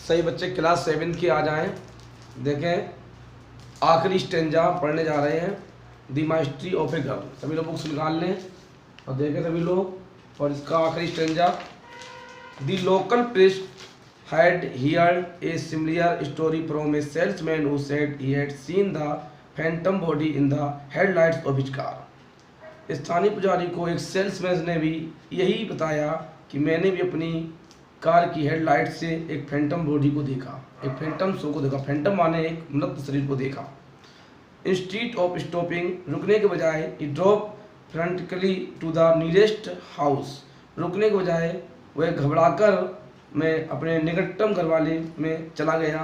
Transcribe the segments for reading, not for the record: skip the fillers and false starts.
सही बच्चे क्लास 7 के आ जाएं। देखें आखिरी स्टेंजा पढ़ने जा रहे हैं, द माइस्ट्री ऑफ ए गर्ल। सभी लोग बुक्स निकाल लें और देखें सभी लोग। और इसका आखिरी stanza, the local press had heard a similar story from a salesman who said he had seen the phantom body in the headlights of his car। स्थानीय पुजारी को एक सेल्समैन ने भी यही बताया कि मैंने भी अपनी कार की हेडलाइट से एक फैंटम बॉडी को देखा, एक फैंटम शो को देखा। फैंटम माने एक मृत शरीर को देखा। इंस्टीड ऑफ स्टॉपिंग, रुकने के बजाय, he drove frantically to the nearest house, रुकने के बजाय वह घबराकर मैं अपने निकटतम घरवाले में चला गया।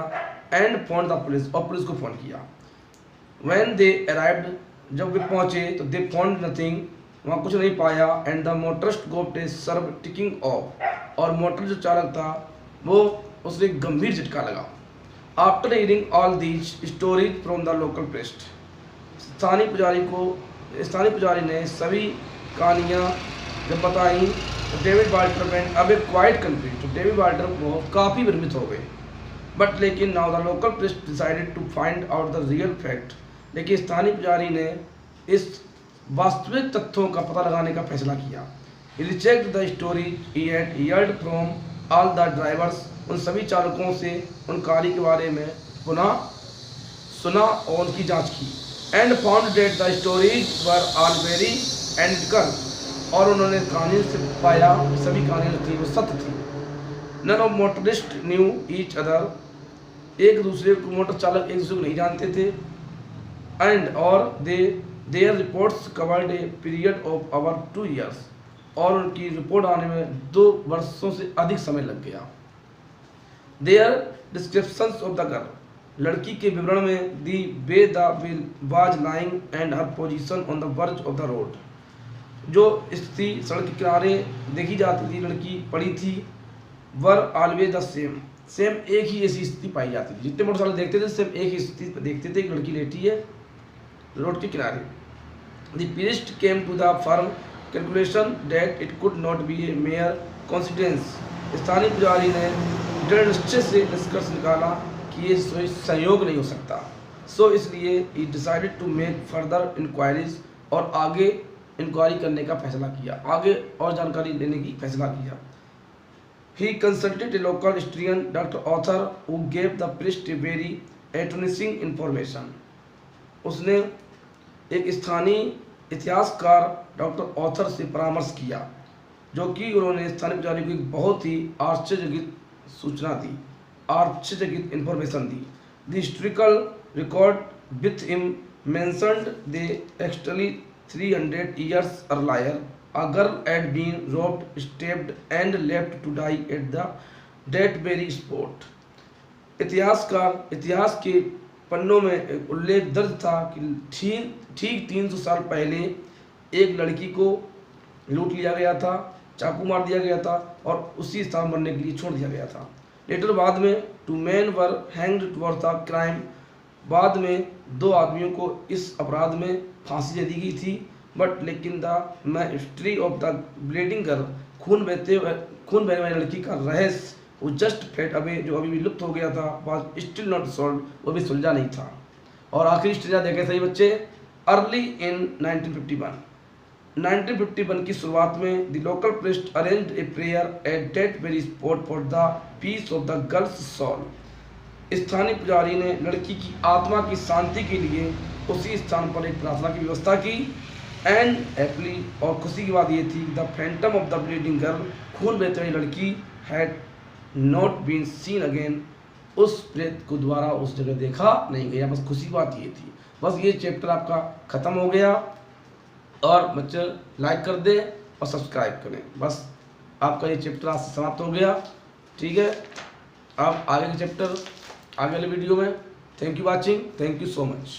एंड फोन द पुलिस, और पुलिस को फ़ोन किया। व्हेन दे अराइव्ड, जब वे पहुंचे तो दे फाउंड नथिंग, वहाँ कुछ नहीं पाया। And the motorist got a severe ticking off, और मोटर जो चालक था वो उसे गंभीर झटका लगा। After hearing all these stories from the local press, स्थानीय पुजारी ने सभी कहानियाँ जब बताई तो डेविड वाल्टर में अब एक क्वाइट कंफ्यूज, तो डेविड वाल्टर को काफ़ी भ्रमित हो गए। बट लेकिन now the local press decided to find out the real fact, लेकिन स्थानीय पुजारी ने इस वास्तविक तथ्यों का पता लगाने का फैसला किया। He rechecked the story he had heard from all the drivers, उन सभी चालकों से उन कहानी के बारे में पुनः सुना और उनकी जांच की। And found that the stories were all very identical, और उन्होंने कहानी से पाया सभी कहानियाँ थी वो सत्य थी। None of motorist knew each other, एक दूसरे को मोटर चालक एक दूसरे को नहीं जानते थे। एंड और their reports covered a period of over 2 years, और उनकी रिपोर्ट आने में 2 वर्षों से अधिक समय लग गया। Their descriptions of the girl, लड़की के विवरण में the way the will was lying and her position on the verge of the road, जो स्थिति सड़क के किनारे देखी जाती थी, लड़की पड़ी थी। वर ऑलवेज द सेम एक ही ऐसी स्थिति पाई जाती थी। जितने मोटरसाइकिल देखते थे सेम एक ही स्थिति देखते थे कि लड़की लेटी है रोड के किनारे। The priest came to the firm calculation that it could not be a mere coincidence, स्थानीय पुजारी ने दृढ़ निश्चय से निष्कर्ष निकाला कि ये संयोग नहीं हो सकता। सो इसलिए ही decided to make further inquiries, और आगे इंक्वायरी करने का फैसला किया, आगे और जानकारी लेने की फैसला किया। He consulted a local historian doctor author who gave the priest a very astonishing information, उसने एक स्थानीय इतिहासकार डॉक्टर ऑथर से परामर्श किया, जो कि उन्होंने स्थानीय पुजारी को एक बहुत ही आश्चर्यजनक सूचना दी, आश्चर्यजनक information the. The historical record with him mentioned the actually 300 years earlier, a girl had been robbed, stabbed and left to die at that very spot। इतिहास के पन्नों में उल्लेख दर्ज था कि ठीक 300 साल पहले एक लड़की को लूट लिया गया था, चाकू मार दिया गया था और उसी स्थान मरने के लिए छोड़ दिया गया था। लेटर बाद में 2 men were hanged for the crime, बाद में 2 आदमियों को इस अपराध में फांसी दे दी गई थी। बट लेकिन the mystery of the bleeding girl, खून बहने वाली लड़की का रहस्य वो जस्ट फेड अवे, जो अभी भी लुप्त हो गया था, वाज स्टिल नॉट सॉल्व, वो भी सुलझा नहीं था। और आखिरी स्टेज देखे सही बच्चे, अर्ली इन 1951 की शुरुआत में the local priest arranged a prayer at that very spot for the peace of the girl's soul, स्थानीय पुजारी ने लड़की की आत्मा की शांति के लिए उसी स्थान पर एक प्रार्थना की व्यवस्था की। एंड हैप्पीली, और खुशी की बात ये थी, the phantom of the bleeding girl, खून बहती हुई लड़की, had not been seen again, उस प्रेत को दोबारा उस जगह देखा नहीं गया। बस खुशी की बात ये थी। बस ये चैप्टर आपका ख़त्म हो गया। और बच्चे लाइक कर दें और सब्सक्राइब करें। बस आपका ये चैप्टर आज से समाप्त हो गया। ठीक है, अब आगे के चैप्टर आगे वाले वीडियो में। Thank you watching, thank you so much.